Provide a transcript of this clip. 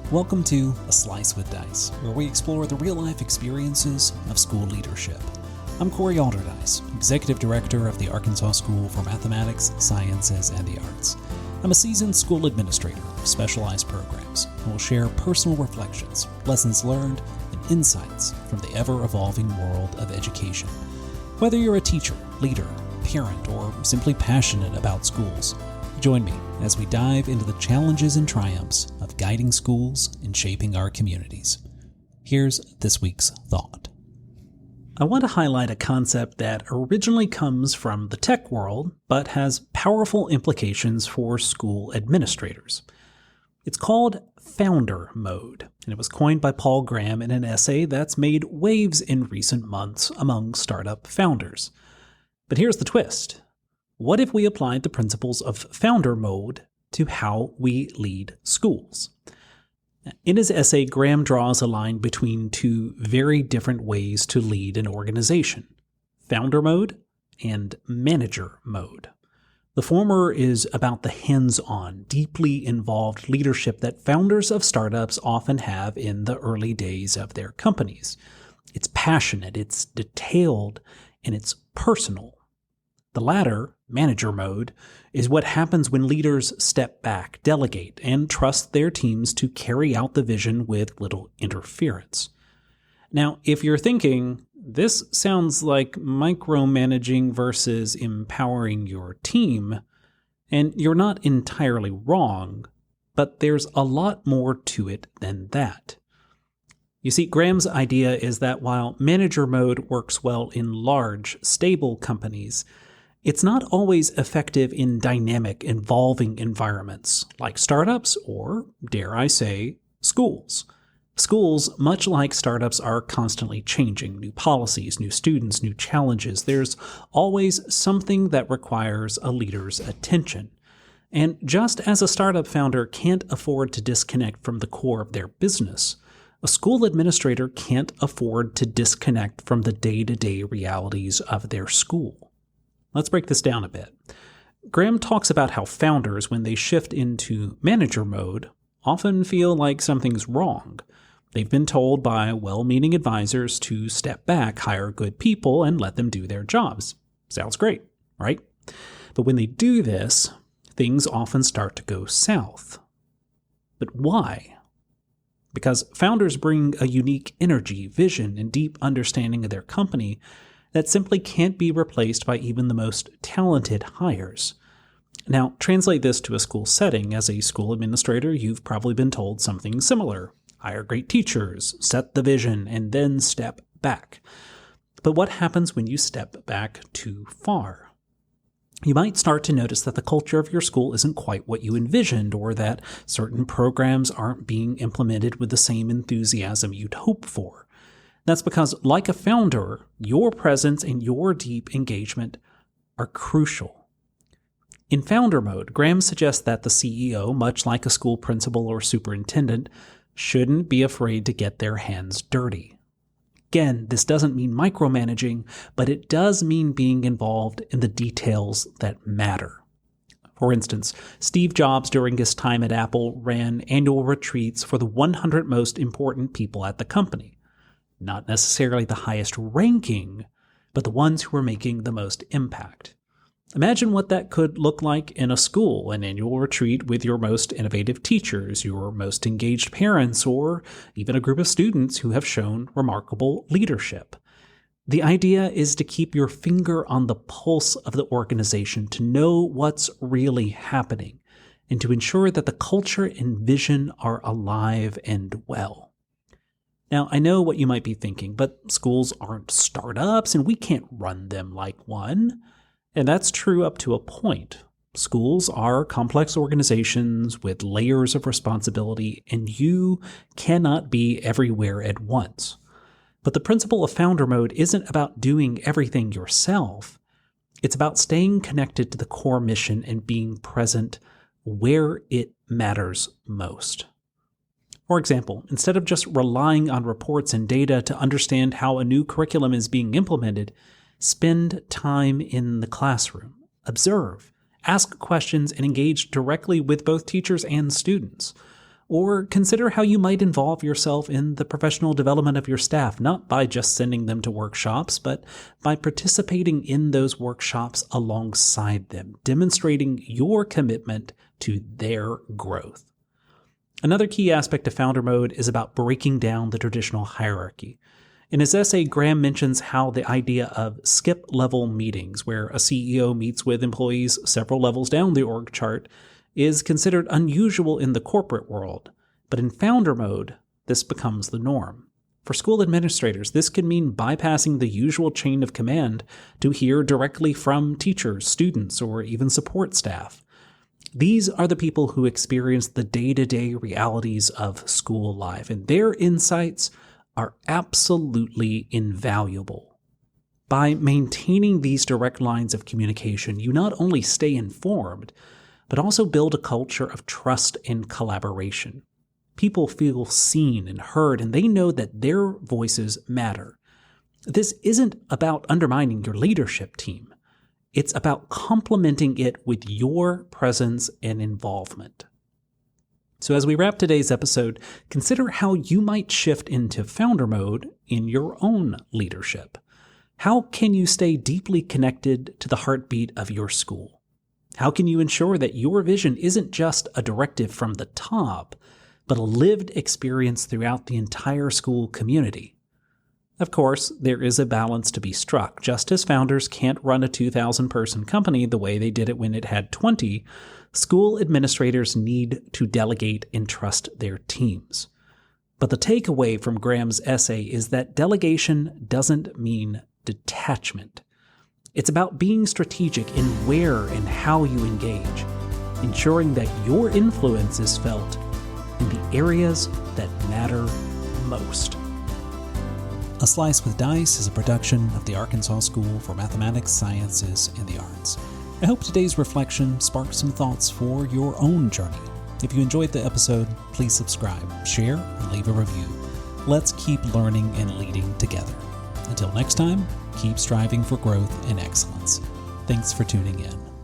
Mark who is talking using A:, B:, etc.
A: Welcome to A Slice with Dice, where we explore the real-life experiences of school leadership. I'm Corey Alderdice, Executive Director of the Arkansas School for Mathematics, Sciences, and the Arts. I'm a seasoned school administrator of specialized programs and will share personal reflections, lessons learned, and insights from the ever-evolving world of education. Whether you're a teacher, leader, parent, or simply passionate about schools, join me as we dive into the challenges and triumphs of guiding schools and shaping our communities. Here's this week's thought. I want to highlight a concept that originally comes from the tech world, but has powerful implications for school administrators. It's called founder mode, and it was coined by Paul Graham in an essay that's made waves in recent months among startup founders. But here's the twist. What if we applied the principles of founder mode to how we lead schools? In his essay, Graham draws a line between two very different ways to lead an organization, founder mode and manager mode. The former is about the hands-on, deeply involved leadership that founders of startups often have in the early days of their companies. It's passionate, it's detailed, and it's personal. The latter, manager mode, is what happens when leaders step back, delegate, and trust their teams to carry out the vision with little interference. Now, if you're thinking, this sounds like micromanaging versus empowering your team, and you're not entirely wrong, but there's a lot more to it than that. You see, Graham's idea is that while manager mode works well in large, stable companies, it's not always effective in dynamic, evolving environments like startups or, dare I say, schools. Schools, much like startups, are constantly changing. New policies, new students, new challenges. There's always something that requires a leader's attention. And just as a startup founder can't afford to disconnect from the core of their business, a school administrator can't afford to disconnect from the day-to-day realities of their school. Let's break this down a bit. Graham talks about how founders, when they shift into manager mode, often feel like something's wrong. They've been told by well-meaning advisors to step back, hire good people, and let them do their jobs. Sounds great, right? But when they do this, things often start to go south. But why? Because founders bring a unique energy, vision, and deep understanding of their company that simply can't be replaced by even the most talented hires. Now, translate this to a school setting. As a school administrator, you've probably been told something similar. Hire great teachers, set the vision, and then step back. But what happens when you step back too far? You might start to notice that the culture of your school isn't quite what you envisioned, or that certain programs aren't being implemented with the same enthusiasm you'd hope for. That's because, like a founder, your presence and your deep engagement are crucial. In founder mode, Graham suggests that the CEO, much like a school principal or superintendent, shouldn't be afraid to get their hands dirty. Again, this doesn't mean micromanaging, but it does mean being involved in the details that matter. For instance, Steve Jobs, during his time at Apple, ran annual retreats for the 100 most important people at the company. Not necessarily the highest ranking, but the ones who were making the most impact. Imagine what that could look like in a school, an annual retreat with your most innovative teachers, your most engaged parents, or even a group of students who have shown remarkable leadership. The idea is to keep your finger on the pulse of the organization, to know what's really happening, and to ensure that the culture and vision are alive and well. Now, I know what you might be thinking, but schools aren't startups and we can't run them like one. And that's true up to a point. Schools are complex organizations with layers of responsibility, and you cannot be everywhere at once. But the principle of founder mode isn't about doing everything yourself. It's about staying connected to the core mission and being present where it matters most. For example, instead of just relying on reports and data to understand how a new curriculum is being implemented, spend time in the classroom, observe, ask questions, and engage directly with both teachers and students. Or consider how you might involve yourself in the professional development of your staff, not by just sending them to workshops, but by participating in those workshops alongside them, demonstrating your commitment to their growth. Another key aspect of Founder Mode is about breaking down the traditional hierarchy. In his essay, Graham mentions how the idea of skip-level meetings, where a CEO meets with employees several levels down the org chart, is considered unusual in the corporate world, but in Founder Mode, this becomes the norm. For school administrators, this can mean bypassing the usual chain of command to hear directly from teachers, students, or even support staff. These are the people who experience the day-to-day realities of school life, and their insights are absolutely invaluable. By maintaining these direct lines of communication, you not only stay informed, but also build a culture of trust and collaboration. People feel seen and heard, and they know that their voices matter. This isn't about undermining your leadership team. It's about complementing it with your presence and involvement. So as we wrap today's episode, consider how you might shift into Founder Mode in your own leadership. How can you stay deeply connected to the heartbeat of your school? How can you ensure that your vision isn't just a directive from the top, but a lived experience throughout the entire school community? Of course, there is a balance to be struck. Just as founders can't run a 2,000-person company the way they did it when it had 20, school administrators need to delegate and trust their teams. But the takeaway from Graham's essay is that delegation doesn't mean detachment. It's about being strategic in where and how you engage, ensuring that your influence is felt in the areas that matter most. A Slice with Dice is a production of the Arkansas School for Mathematics, Sciences, and the Arts. I hope today's reflection sparked some thoughts for your own journey. If you enjoyed the episode, please subscribe, share, and leave a review. Let's keep learning and leading together. Until next time, keep striving for growth and excellence. Thanks for tuning in.